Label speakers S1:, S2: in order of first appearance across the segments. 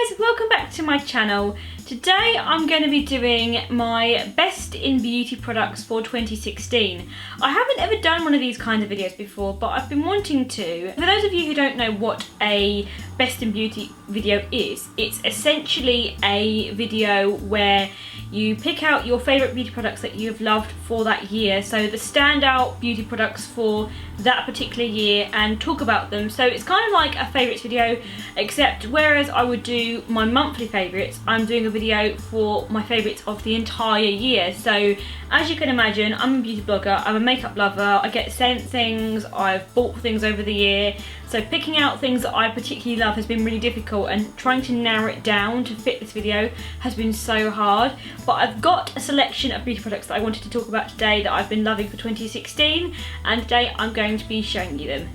S1: guys, welcome back to my channel. Today I'm going to be doing my best in beauty products for 2016. I haven't ever done one of these kinds of videos before, but I've been wanting to. For those of you who don't know what a best in beauty video is, it's essentially a video where you pick out your favourite beauty products that you've loved for that year, so the standout beauty products for that particular year, and talk about them. So it's kind of like a favourites video, except whereas I would do my monthly favourites, I'm doing a video for my favourites of the entire year. So as you can imagine, I'm a beauty blogger, I'm a makeup lover, I get sent things, I've bought things over the year, so picking out things that I particularly love has been really difficult, and trying to narrow it down to fit this video has been so hard. But I've got a selection of beauty products that I wanted to talk about today that I've been loving for 2016, and today I'm going to be showing you them.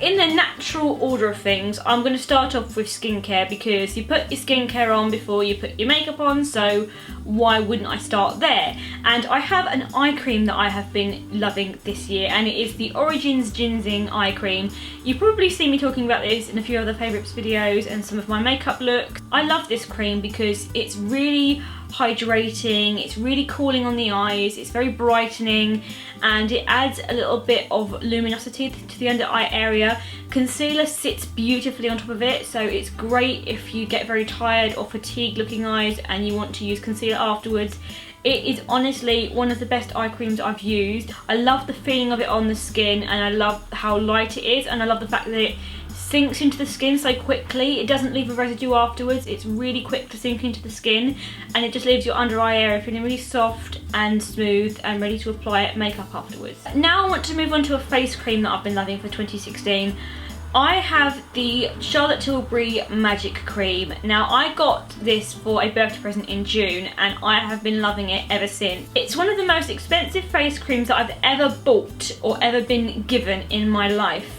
S1: In the natural order of things, I'm going to start off with skincare, because you put your skincare on before you put your makeup on, so why wouldn't I start there? And I have an eye cream that I have been loving this year, and it is the Origins Ginseng eye cream. You probably see me talking about this in a few other favourites videos and some of my makeup looks. I love this cream because it's really hydrating, it's really cooling on the eyes, it's very brightening, and it adds a little bit of luminosity to the under eye area. Concealer sits beautifully on top of it, so it's great if you get very tired or fatigued looking eyes and you want to use concealer afterwards. It is honestly one of the best eye creams I've used. I love the feeling of it on the skin, and I love how light it is, and I love the fact that it sinks into the skin so quickly. It doesn't leave a residue afterwards. It's really quick to sink into the skin, and it just leaves your under eye area feeling really soft and smooth and ready to apply makeup afterwards. Now I want to move on to a face cream that I've been loving for 2016. I have the Charlotte Tilbury Magic Cream. Now I got this for a birthday present in June, and I have been loving it ever since. It's one of the most expensive face creams that I've ever bought or ever been given in my life.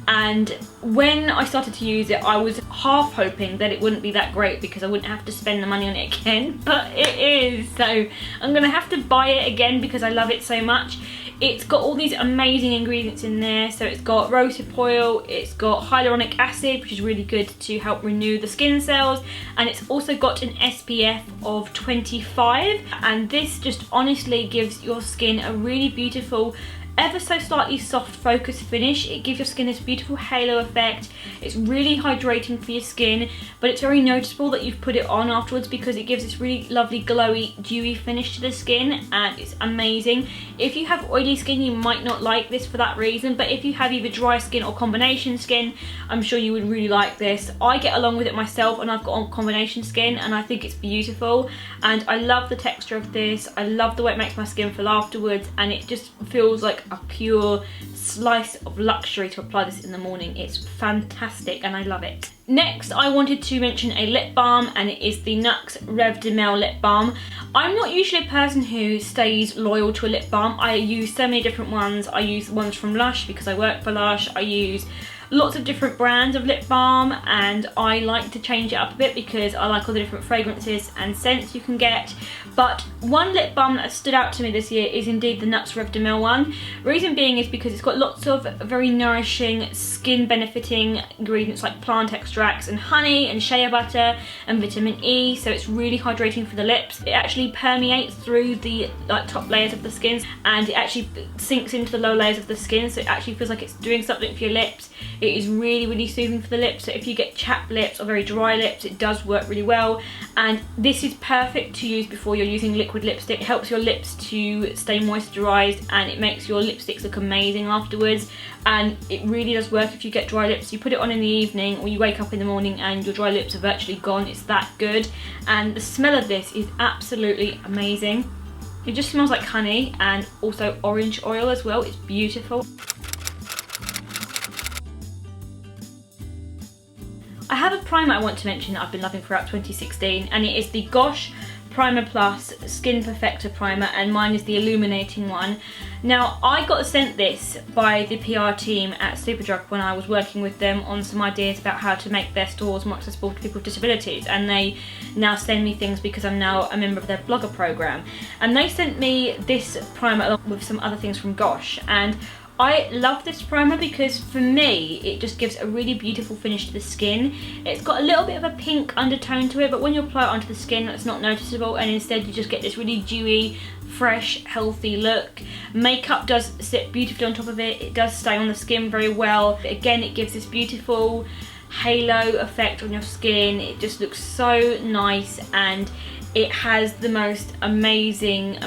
S1: And when I started to use it, I was half hoping that it wouldn't be that great because I wouldn't have to spend the money on it again, but it is. So I'm gonna have to buy it again because I love it so much. It's got all these amazing ingredients in there. So it's got rosehip oil, it's got hyaluronic acid, which is really good to help renew the skin cells, and it's also got an SPF of 25, and this just honestly gives your skin a really beautiful, ever so slightly soft focus finish. It gives your skin this beautiful halo effect. It's really hydrating for your skin, but it's very noticeable that you've put it on afterwards because it gives this really lovely glowy dewy finish to the skin, and it's amazing. If you have oily skin, you might not like this for that reason, but if you have either dry skin or combination skin, I'm sure you would really like this. I get along with it myself, and I've got combination skin, and I think it's beautiful, and I love the texture of this. I love the way it makes my skin feel afterwards, and it just feels like a pure slice of luxury to apply this in the morning. It's fantastic and I love it. Next, I wanted to mention a lip balm, and it is the NYX Rev de Mel lip balm. I'm not usually a person who stays loyal to a lip balm. I use so many different ones. I use ones from Lush because I work for Lush. I use lots of different brands of lip balm, and I like to change it up a bit because I like all the different fragrances and scents you can get. But one lip balm that stood out to me this year is indeed the NYX Rev de Mel one. Reason being is because it's got lots of very nourishing, skin benefiting ingredients like plant extracts and honey and shea butter and vitamin E, so it's really hydrating for the lips. It actually permeates through the top layers of the skin, and it actually sinks into the lower layers of the skin, so it actually feels like it's doing something for your lips. It is really, really soothing for the lips, so if you get chapped lips or very dry lips, it does work really well. And this is perfect to use before you're using liquid lipstick. It helps your lips to stay moisturised, and it makes your lipsticks look amazing afterwards. And it really does work if you get dry lips. You put it on in the evening, or you wake up in the morning and your dry lips are virtually gone. It's that good. And the smell of this is absolutely amazing. It just smells like honey, and also orange oil as well. It's beautiful. I have a primer I want to mention that I've been loving throughout 2016, and it is the Gosh Primer Plus Skin Perfector Primer, and mine is the illuminating one. Now, I got sent this by the PR team at Superdrug when I was working with them on some ideas about how to make their stores more accessible to people with disabilities, and they now send me things because I'm now a member of their blogger program. And they sent me this primer along with some other things from Gosh, and I love this primer because for me it just gives a really beautiful finish to the skin. It's got a little bit of a pink undertone to it, but when you apply it onto the skin it's not noticeable, and instead you just get this really dewy, fresh, healthy look. Makeup does sit beautifully on top of it. It does stay on the skin very well. Again, it gives this beautiful halo effect on your skin. It just looks so nice, and it has the most amazing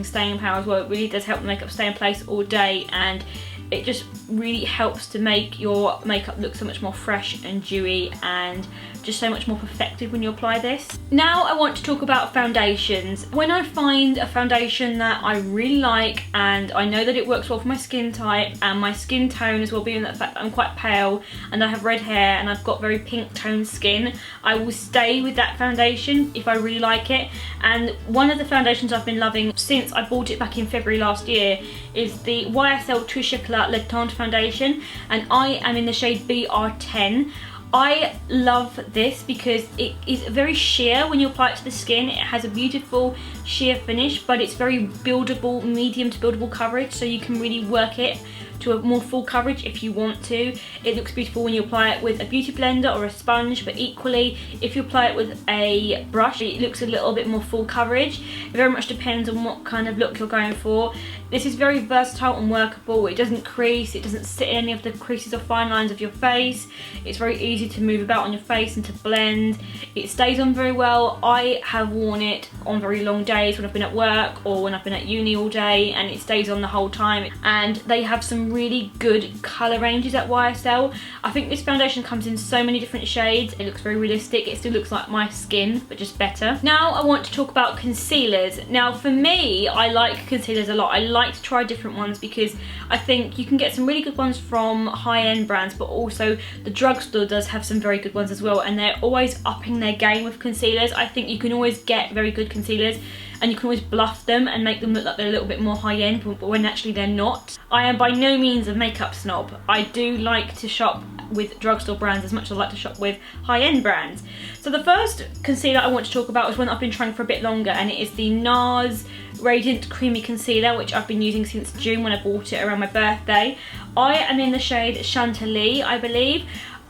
S1: staying power as well. It really does help the makeup stay in place all day, and it just really helps to make your makeup look so much more fresh and dewy and just so much more perfected when you apply this. Now I want to talk about foundations. When I find a foundation that I really like and I know that it works well for my skin type and my skin tone as well, being the fact that I'm quite pale and I have red hair and I've got very pink toned skin, I will stay with that foundation if I really like it. And one of the foundations I've been loving since I bought it back in February last year is the YSL Touche Le Tendre foundation, and I am in the shade BR10. I love this because it is very sheer when you apply it to the skin. It has a beautiful sheer finish, but it's very buildable, medium to buildable coverage, so you can really work it to a more full coverage if you want to. It looks beautiful when you apply it with a beauty blender or a sponge, but equally if you apply it with a brush it looks a little bit more full coverage. It very much depends on what kind of look you're going for. This is very versatile and workable. It doesn't crease, it doesn't sit in any of the creases or fine lines of your face. It's very easy to move about on your face and to blend. It stays on very well. I have worn it on very long days when I've been at work or when I've been at uni all day, and it stays on the whole time. And they have some really good colour ranges at YSL. I think this foundation comes in so many different shades. It looks very realistic. It still looks like my skin, but just better. Now I want to talk about concealers. Now for me, I like concealers a lot. I like to try different ones because I think you can get some really good ones from high-end brands, but also the drugstore does have some very good ones as well, and they're always upping their game with concealers. I think you can always get very good concealers and you can always bluff them and make them look like they're a little bit more high-end, but when actually they're not. I am by no means a makeup snob. I do like to shop with drugstore brands as much as I like to shop with high-end brands. So the first concealer I want to talk about is one I've been trying for a bit longer, and it is the NARS Radiant Creamy Concealer, which I've been using since June when I bought it around my birthday. I am in the shade Chantilly, I believe.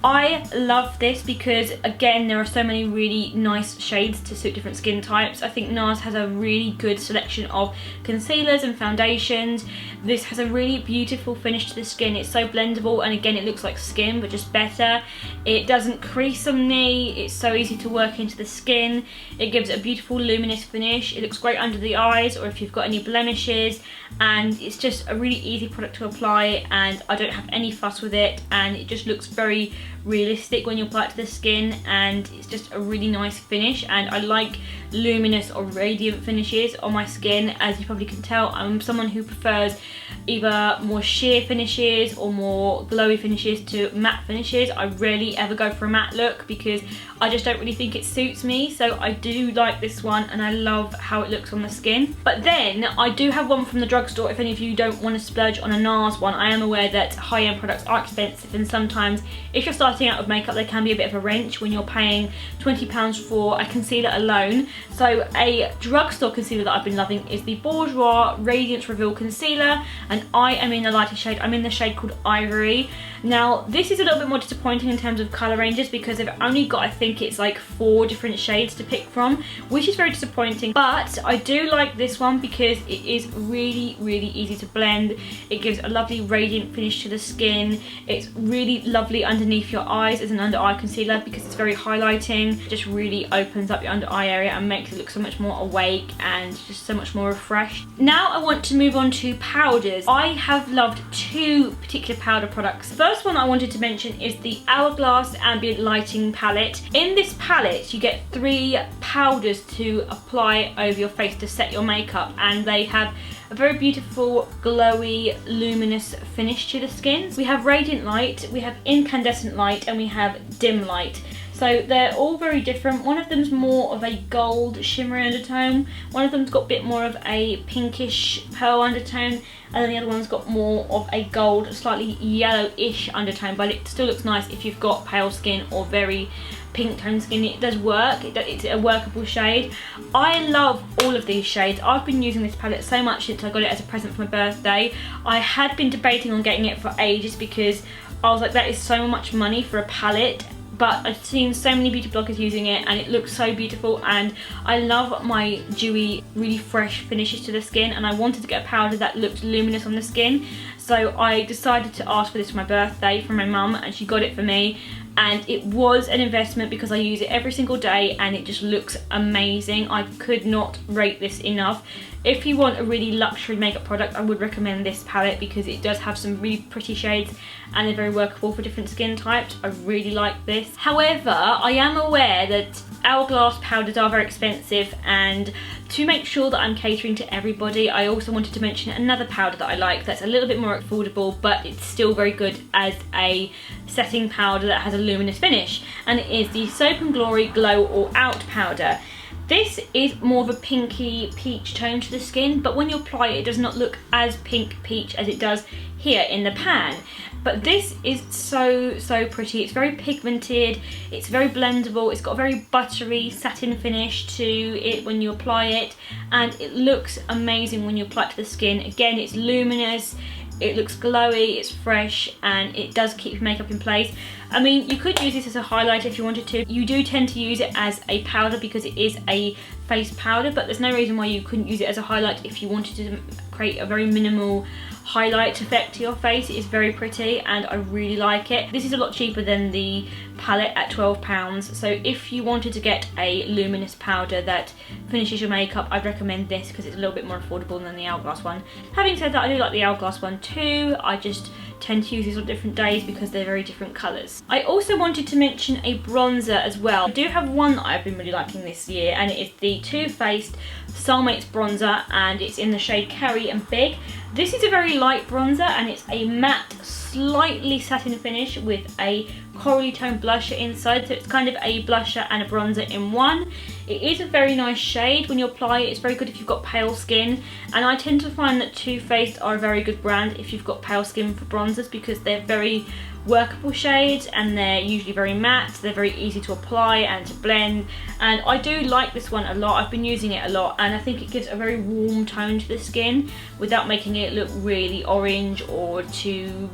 S1: I love this because, again, there are so many really nice shades to suit different skin types. I think NARS has a really good selection of concealers and foundations. This has a really beautiful finish to the skin. It's so blendable, and again, it looks like skin, but just better. It doesn't crease on me. It's so easy to work into the skin. It gives a beautiful luminous finish. It looks great under the eyes or if you've got any blemishes, and it's just a really easy product to apply, and I don't have any fuss with it, and it just looks very realistic when you apply it to the skin, and it's just a really nice finish. And I like luminous or radiant finishes on my skin. As you probably can tell, I'm someone who prefers either more sheer finishes or more glowy finishes to matte finishes. I rarely ever go for a matte look because I just don't really think it suits me, so I do like this one and I love how it looks on the skin. But then I do have one from the drugstore. If any of you don't want to splurge on a NARS one, I am aware that high-end products are expensive, and sometimes if you're starting out with makeup they can be a bit of a wrench when you're paying £20 for a concealer alone. So a drugstore concealer that I've been loving is the Bourjois Radiance Reveal Concealer, and I am in a lighter shade. I'm in the shade called Ivory. Now this is a little bit more disappointing in terms of colour ranges because they've only got, I think it's like 4 different shades to pick from, which is very disappointing. But I do like this one because it is really easy to blend. It gives a lovely radiant finish to the skin. It's really lovely underneath your eyes as an under eye concealer because it's very highlighting. It just really opens up your under eye area and makes it look so much more awake and just so much more refreshed. Now I want to move on to powders. I have loved 2 particular powder products. The first one I wanted to mention is the Hourglass Ambient Lighting Palette. In this palette you get 3 powders to apply over your face to set your makeup, and they have a very beautiful glowy luminous finish to the skin. We have Radiant Light, we have Incandescent Light, and we have Dim Light. So So they're all very different. One of them's more of a gold shimmery undertone, one of them's got a bit more of a pinkish pearl undertone, and then the other one's got more of a gold, slightly yellowish undertone, but it still looks nice if you've got pale skin or very pink toned skin. It does work, it's a workable shade. I love all of these shades. I've been using this palette so much since I got it as a present for my birthday. I had been debating on getting it for ages because I was like, that is so much money for a palette, but I've seen so many beauty bloggers using it and it looks so beautiful, and I love my dewy, really fresh finishes to the skin, and I wanted to get a powder that looked luminous on the skin. So I decided to ask for this for my birthday from my mum, and she got it for me. And it was an investment because I use it every single day and it just looks amazing. I could not rate this enough. If you want a really luxury makeup product, I would recommend this palette because it does have some really pretty shades and they're very workable for different skin types. I really like this. However, I am aware that Hourglass powders are very expensive, and to make sure that I'm catering to everybody, I also wanted to mention another powder that I like that's a little bit more affordable, but it's still very good as a setting powder that has a luminous finish, and it is the Soap and Glory Glow All Out powder. This is more of a pinky peach tone to the skin, but when you apply it, it does not look as pink peach as it does here in the pan. But this is so pretty. It's very pigmented, it's very blendable, it's got a very buttery satin finish to it when you apply it, and it looks amazing when you apply it to the skin. Again, it's luminous, it looks glowy, it's fresh, and it does keep your makeup in place. I mean, you could use this as a highlighter if you wanted to. You do tend to use it as a powder because it is a face powder, but there's no reason why you couldn't use it as a highlight if you wanted to create a very minimal highlight effect to your face. It is very pretty and I really like it. This is a lot cheaper than the palette at £12, so if you wanted to get a luminous powder that finishes your makeup, I'd recommend this because it's a little bit more affordable than the Hourglass one. Having said that, I do like the Hourglass one too. I just tend to use these on different days because they're very different colours. I also wanted to mention a bronzer as well. I do have one that I've been really liking this year, and it is the Too Faced Soulmates bronzer, and it's in the shade Carry and Big. This is a very light bronzer and it's a matte, slightly satin finish with a corally tone blusher inside, so it's kind of a blusher and a bronzer in one. It is a very nice shade when you apply it. It's very good if you've got pale skin, and I tend to find that Too Faced are a very good brand if you've got pale skin for bronzers because they're very workable shades and they're usually very matte. They're very easy to apply and to blend, and I do like this one a lot. I've been using it a lot and I think it gives a very warm tone to the skin without making it look really orange or too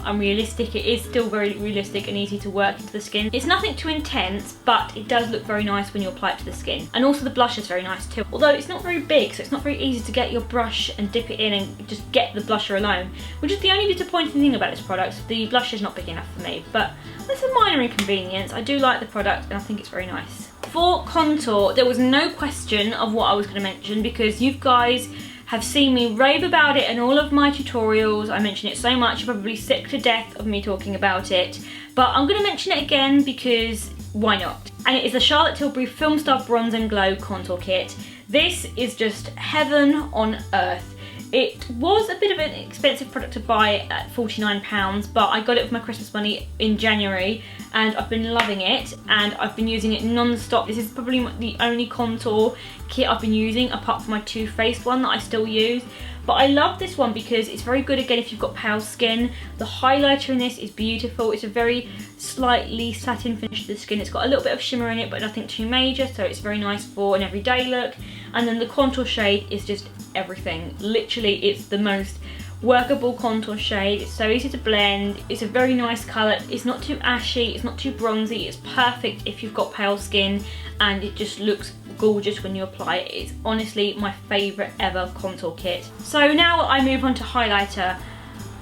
S1: unrealistic. It is still very realistic and easy to work into the skin. It's nothing too intense, but it does look very nice when you apply it to the skin. And also the blush is very nice too, although it's not very big, so it's not very easy to get your brush and dip it in and just get the blusher alone, which is the only disappointing thing about this product. The blush is not big enough for me, but that's a minor inconvenience. I do like the product and I think it's very nice. For contour, there was no question of what I was going to mention because you guys have seen me rave about it in all of my tutorials. I mention it so much, you're probably sick to death of me talking about it, but I'm going to mention it again because why not? And it is the Charlotte Tilbury Film Star Bronze and Glow Contour Kit. This is just heaven on earth. It was a bit of an expensive product to buy at £49, but I got it for my Christmas money in January and I've been loving it and I've been using it non-stop. This is probably the only contour kit I've been using apart from my Too Faced one that I still use. But I love this one because it's very good again if you've got pale skin. The highlighter in this is beautiful. It's a very slightly satin finish to the skin. It's got a little bit of shimmer in it but nothing too major, so it's very nice for an everyday look. And then the contour shade is just everything. Literally, it's the most workable contour shade. It's so easy to blend. It's a very nice colour. It's not too ashy, it's not too bronzy. It's perfect if you've got pale skin and it just looks gorgeous when you apply it. It's honestly my favourite ever contour kit. So now I move on to highlighter.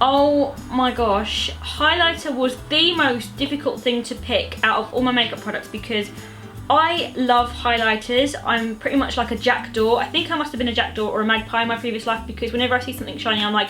S1: Oh my gosh, highlighter was the most difficult thing to pick out of all my makeup products because I love highlighters. I'm pretty much like a jackdaw. I think I must have been a jackdaw or a magpie in my previous life because whenever I see something shiny I'm like,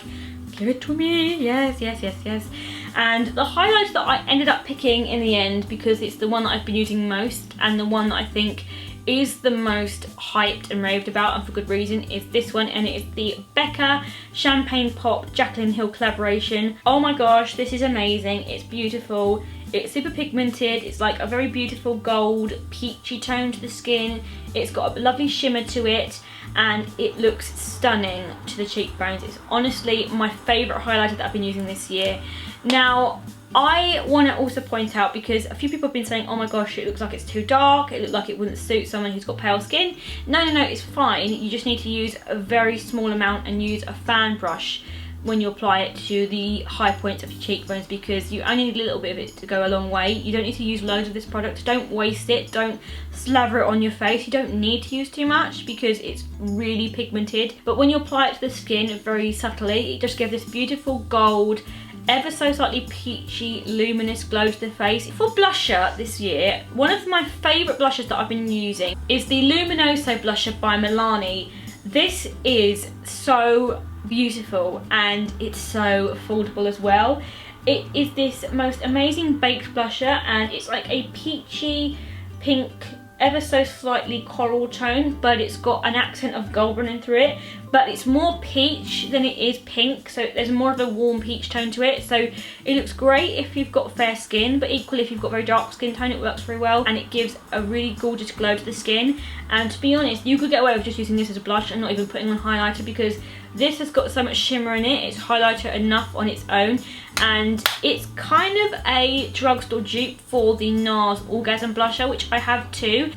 S1: give it to me, yes, yes, yes, yes. And the highlighter that I ended up picking in the end, because it's the one that I've been using most and the one that I think is the most hyped and raved about, and for good reason, is this one, and it is the Becca Champagne Pop Jaclyn Hill collaboration. Oh my gosh, this is amazing. It's beautiful. It's super pigmented, it's like a very beautiful gold peachy tone to the skin. It's got a lovely shimmer to it and it looks stunning to the cheekbones. It's honestly my favourite highlighter that I've been using this year. Now, I want to also point out, because a few people have been saying, oh my gosh, it looks like it's too dark, it looks like it wouldn't suit someone who's got pale skin. No, it's fine. You just need to use a very small amount and use a fan brush when you apply it to the high points of your cheekbones, because you only need a little bit of it to go a long way. You don't need to use loads of this product. Don't waste it. Don't slather it on your face. You don't need to use too much because it's really pigmented. But when you apply it to the skin very subtly, it just gives this beautiful gold, ever so slightly peachy, luminous glow to the face. For blusher this year, one of my favourite blushes that I've been using is the Luminoso blusher by Milani. This is so beautiful and it's so affordable as well. It is this most amazing baked blusher and it's like a peachy pink, ever so slightly coral tone, but it's got an accent of gold running through it, but it's more peach than it is pink, so there's more of a warm peach tone to it. So it looks great if you've got fair skin, but equally if you've got very dark skin tone, it works very well and it gives a really gorgeous glow to the skin. And to be honest, you could get away with just using this as a blush and not even putting on highlighter, because this has got so much shimmer in it. It's highlighter enough on its own, and it's kind of a drugstore dupe for the NARS Orgasm blusher, which I have too.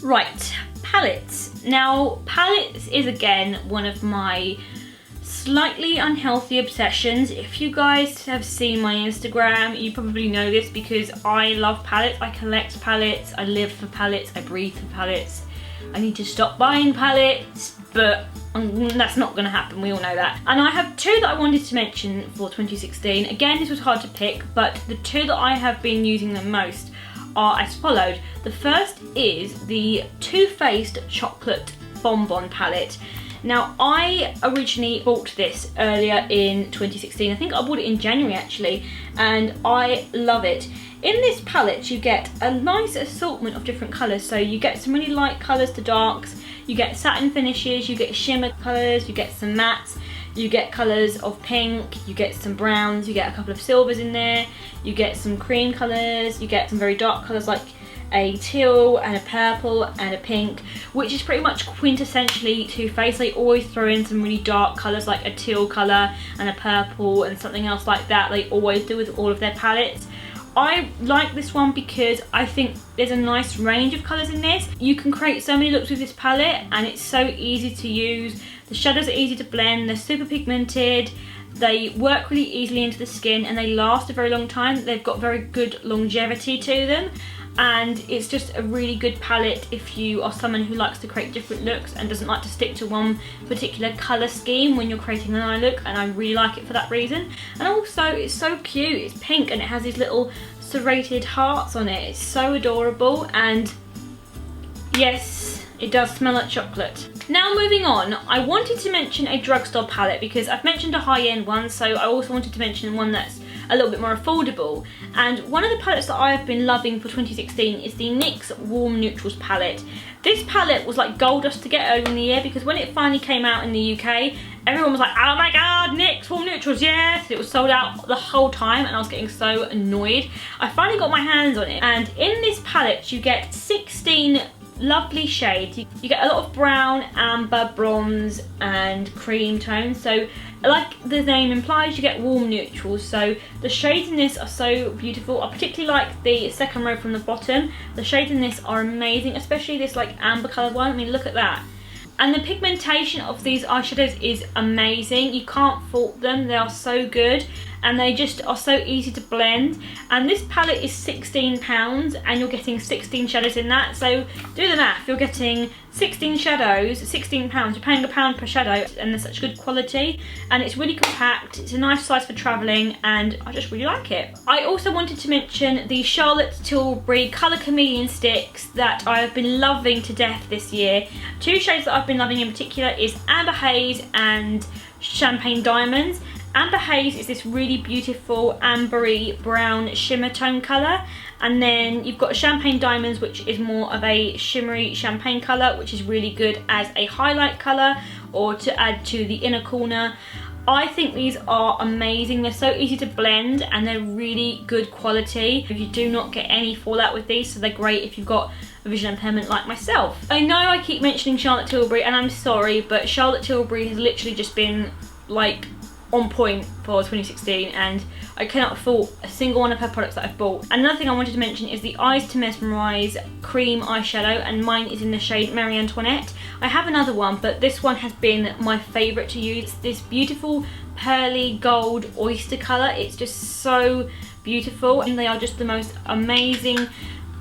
S1: Right, palettes. Now, palettes is again one of my slightly unhealthy obsessions. If you guys have seen my Instagram, you probably know this, because I love palettes. I collect palettes, I live for palettes, I breathe for palettes. I need to stop buying palettes, but that's not going to happen, we all know that. And I have two that I wanted to mention for 2016. Again, this was hard to pick, but the two that I have been using the most are as followed. The first is the Too Faced Chocolate Bonbon palette. Now, I originally bought this earlier in 2016. I think I bought it in January actually, and I love it. In this palette, you get a nice assortment of different colours. So you get some really light colours to darks, you get satin finishes, you get shimmer colours, you get some mattes, you get colours of pink, you get some browns, you get a couple of silvers in there, you get some cream colours, you get some very dark colours like a teal and a purple and a pink, which is pretty much quintessentially Too Faced. They always throw in some really dark colours like a teal colour and a purple and something else like that. They always do with all of their palettes. I like this one because I think there's a nice range of colours in this. You can create so many looks with this palette and it's so easy to use. The shadows are easy to blend, they're super pigmented, they work really easily into the skin and they last a very long time. They've got very good longevity to them. And it's just a really good palette if you are someone who likes to create different looks and doesn't like to stick to one particular colour scheme when you're creating an eye look, and I really like it for that reason. And also it's so cute, it's pink and it has these little serrated hearts on it. It's so adorable, and yes, it does smell like chocolate. Now moving on, I wanted to mention a drugstore palette because I've mentioned a high-end one, so I also wanted to mention one that's a little bit more affordable. And one of the palettes that I have been loving for 2016 is the NYX Warm Neutrals palette. This palette was like gold dust to get early in the year, because when it finally came out in the UK, everyone was like, oh my god, NYX Warm Neutrals, yes! It was sold out the whole time and I was getting so annoyed. I finally got my hands on it, and in this palette you get 16 lovely shades. You get a lot of brown, amber, bronze and cream tones. So like the name implies, you get warm neutrals. So the shades in this are so beautiful. I particularly like the second row from the bottom. The shades in this are amazing, especially this like amber coloured one. I mean, look at that. And the pigmentation of these eyeshadows is amazing. You can't fault them. They are so good and they just are so easy to blend. And this palette is £16 and you're getting 16 shadows in that. So do the math. You're getting 16 shadows, £16. You're paying £1 per shadow, and they're such good quality. And it's really compact. It's a nice size for travelling, and I just really like it. I also wanted to mention the Charlotte Tilbury Colour Chameleon sticks that I have been loving to death this year. Two shades that I've been loving in particular is Amber Haze and Champagne Diamonds. Amber Haze is this really beautiful ambery brown shimmer tone colour, and then you've got Champagne Diamonds, which is more of a shimmery champagne colour, which is really good as a highlight colour or to add to the inner corner. I think these are amazing. They're so easy to blend and they're really good quality. You do not get any fallout with these, so they're great if you've got a visual impairment like myself. I know I keep mentioning Charlotte Tilbury and I'm sorry, but Charlotte Tilbury has literally just been like on point for 2016 and I cannot fault a single one of her products that I've bought. Another thing I wanted to mention is the Eyes to Mesmerise cream eyeshadow, and mine is in the shade Marie Antoinette. I have another one, but this one has been my favourite to use. It's this beautiful pearly gold oyster colour. It's just so beautiful and they are just the most amazing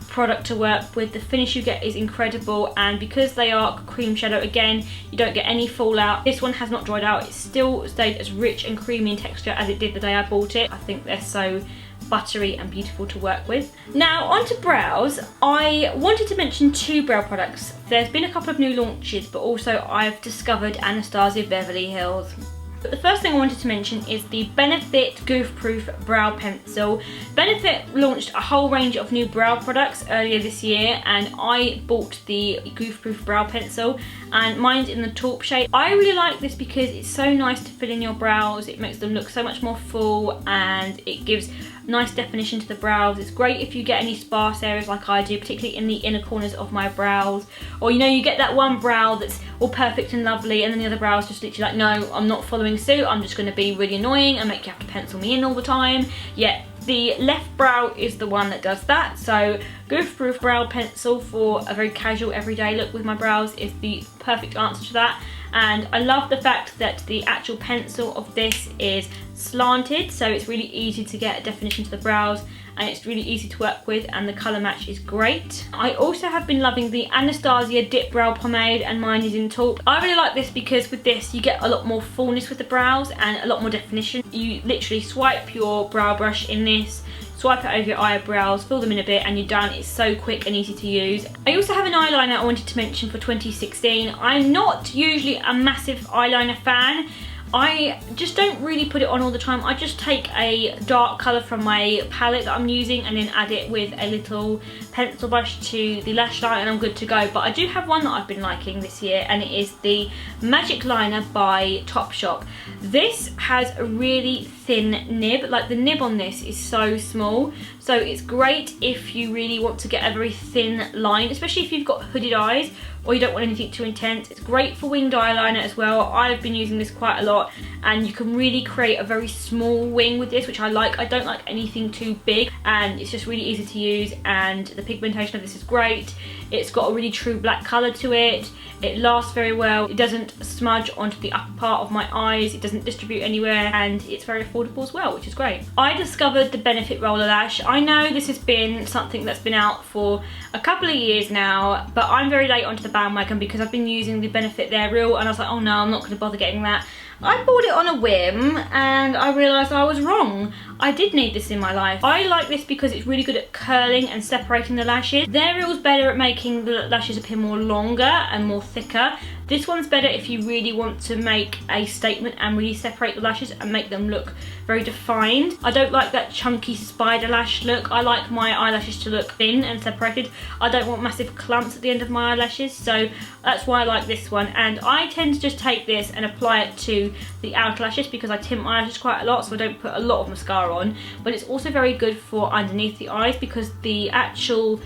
S1: product to work with. The finish you get is incredible, and because they are cream shadow, again, you don't get any fallout. This one has not dried out. It still stayed as rich and creamy in texture as it did the day I bought it. I think they're so buttery and beautiful to work with. Now onto brows. I wanted to mention two brow products. There's been a couple of new launches, but also I've discovered Anastasia Beverly Hills. But the first thing I wanted to mention is the Benefit Goof Proof Brow Pencil. Benefit launched a whole range of new brow products earlier this year, and I bought the Goof Proof Brow Pencil, and mine's in the taupe shade. I really like this because it's so nice to fill in your brows. It makes them look so much more full and it gives nice definition to the brows. It's great if you get any sparse areas like I do, particularly in the inner corners of my brows, or you know, you get that one brow that's all perfect and lovely and then the other brow is just literally like, no, I'm not following suit, I'm just going to be really annoying and make you have to pencil me in all the time. Yeah, the left brow is the one that does that. So Goof Proof Brow Pencil for a very casual everyday look with my brows is the perfect answer to that. And I love the fact that the actual pencil of this is slanted, so it's really easy to get a definition to the brows and it's really easy to work with, and the colour match is great. I also have been loving the Anastasia Dip Brow Pomade, and mine is in taupe. I really like this because with this you get a lot more fullness with the brows and a lot more definition. You literally swipe your brow brush in this, swipe it over your eyebrows, fill them in a bit and you're done. It's so quick and easy to use. I also have an eyeliner I wanted to mention for 2016. I'm not usually a massive eyeliner fan. I just don't really put it on all the time. I just take a dark colour from my palette that I'm using and then add it with a little pencil brush to the lash line and I'm good to go. But I do have one that I've been liking this year, and it is the Magic Liner by Topshop. This has a really thin nib. Like, the nib on this is so small, so it's great if you really want to get a very thin line, especially if you've got hooded eyes or you don't want anything too intense. It's great for winged eyeliner as well. I've been using this quite a lot and you can really create a very small wing with this, which I like. I don't like anything too big, and it's just really easy to use, and the pigmentation of this is great. It's got a really true black colour to it. It lasts very well. It doesn't smudge onto the upper part of my eyes. It doesn't distribute anywhere, and it's very affordable as well, which is great. I discovered the Benefit Roller Lash. I know this has been something that's been out for a couple of years now, but I'm very late onto the bandwagon because I've been using the Benefit They're Real, and I was like, oh no, I'm not going to bother getting that. I bought it on a whim and I realised I was wrong. I did need this in my life. I like this because it's really good at curling and separating the lashes. They're Real's better at making the lashes appear more longer and more thicker. This one's better if you really want to make a statement and really separate the lashes and make them look very defined. I don't like that chunky spider lash look. I like my eyelashes to look thin and separated. I don't want massive clumps at the end of my eyelashes, so that's why I like this one. And I tend to just take this and apply it to the outer lashes because I tint my eyelashes quite a lot, so I don't put a lot of mascara on. But it's also very good for underneath the eyes because the actual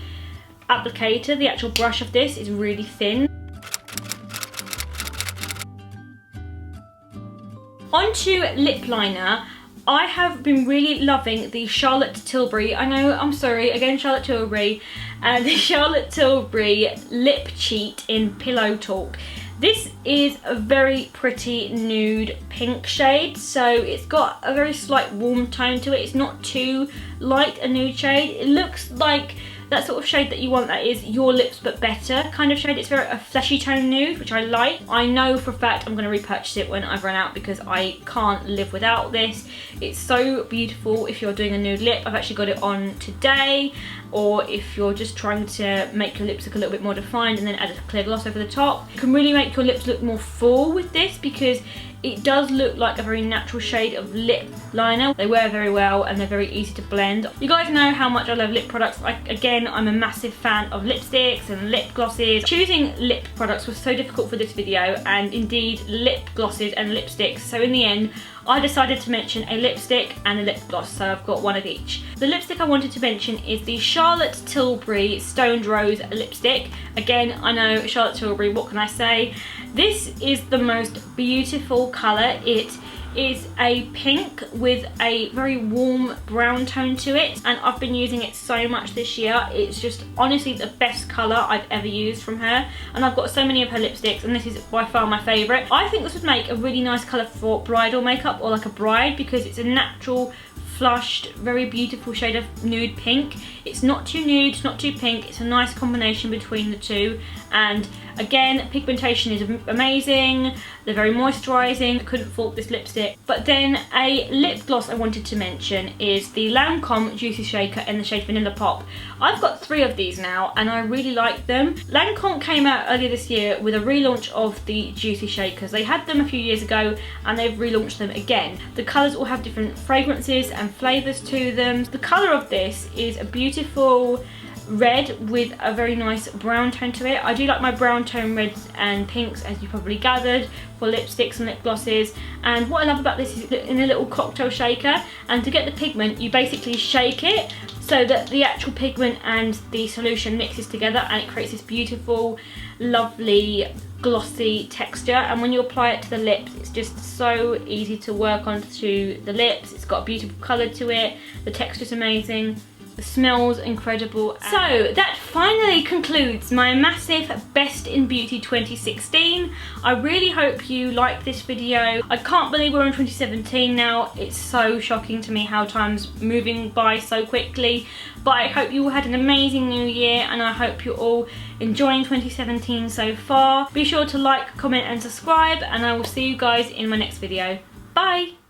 S1: applicator, the actual brush of this is really thin. Onto lip liner. I have been really loving the Charlotte Tilbury, I know, I'm sorry, again Charlotte Tilbury, the Charlotte Tilbury Lip Cheat in Pillow Talk. This is a very pretty nude pink shade, so it's got a very slight warm tone to it. It's not too light a nude shade. It looks like that sort of shade that you want, that is your lips but better kind of shade. It's very a fleshy tone nude, which I like. I know for a fact I'm going to repurchase it when I've run out because I can't live without this. It's so beautiful if you're doing a nude lip. I've actually got it on today or if you're just trying to make your lips look a little bit more defined and then add a clear gloss over the top. You can really make your lips look more full with this because it does look like a very natural shade of lip liner. They wear very well and they're very easy to blend. You guys know how much I love lip products. Again, I'm a massive fan of lipsticks and lip glosses. Choosing lip products was so difficult for this video, and indeed lip glosses and lipsticks. So in the end, I decided to mention a lipstick and a lip gloss, so I've got one of each. The lipstick I wanted to mention is the Charlotte Tilbury Stoned Rose lipstick. Again, I know Charlotte Tilbury, what can I say? This is the most beautiful colour. It is a pink with a very warm brown tone to it, and I've been using it so much this year. It's just honestly the best colour I've ever used from her, and I've got so many of her lipsticks, and this is by far my favourite. I think this would make a really nice colour for bridal makeup or like a bride, because it's a natural flushed, very beautiful shade of nude pink. It's not too nude, it's not too pink, it's a nice combination between the two, and again, pigmentation is amazing, they're very moisturising. I couldn't fault this lipstick. But then a lip gloss I wanted to mention is the Lancome Juicy Shaker in the shade Vanilla Pop. I've got 3 of these now and I really like them. Lancome came out earlier this year with a relaunch of the Juicy Shakers. They had them a few years ago and they've relaunched them again. The colours all have different fragrances and flavours to them. The colour of this is a beautiful red with a very nice brown tone to it. I do like my brown tone reds and pinks, as you probably gathered, for lipsticks and lip glosses. And what I love about this is it's in a little cocktail shaker, and to get the pigment you basically shake it so that the actual pigment and the solution mixes together, and it creates this beautiful, lovely, glossy texture. And when you apply it to the lips, it's just so easy to work onto the lips. It's got a beautiful colour to it, the texture's amazing, the smell's incredible. So that finally concludes my massive Best in Beauty 2016. I really hope you liked this video. I can't believe we're in 2017 now. It's so shocking to me how time's moving by so quickly. But I hope you all had an amazing new year, and I hope you're all enjoying 2017 so far. Be sure to like, comment and subscribe, and I will see you guys in my next video. Bye!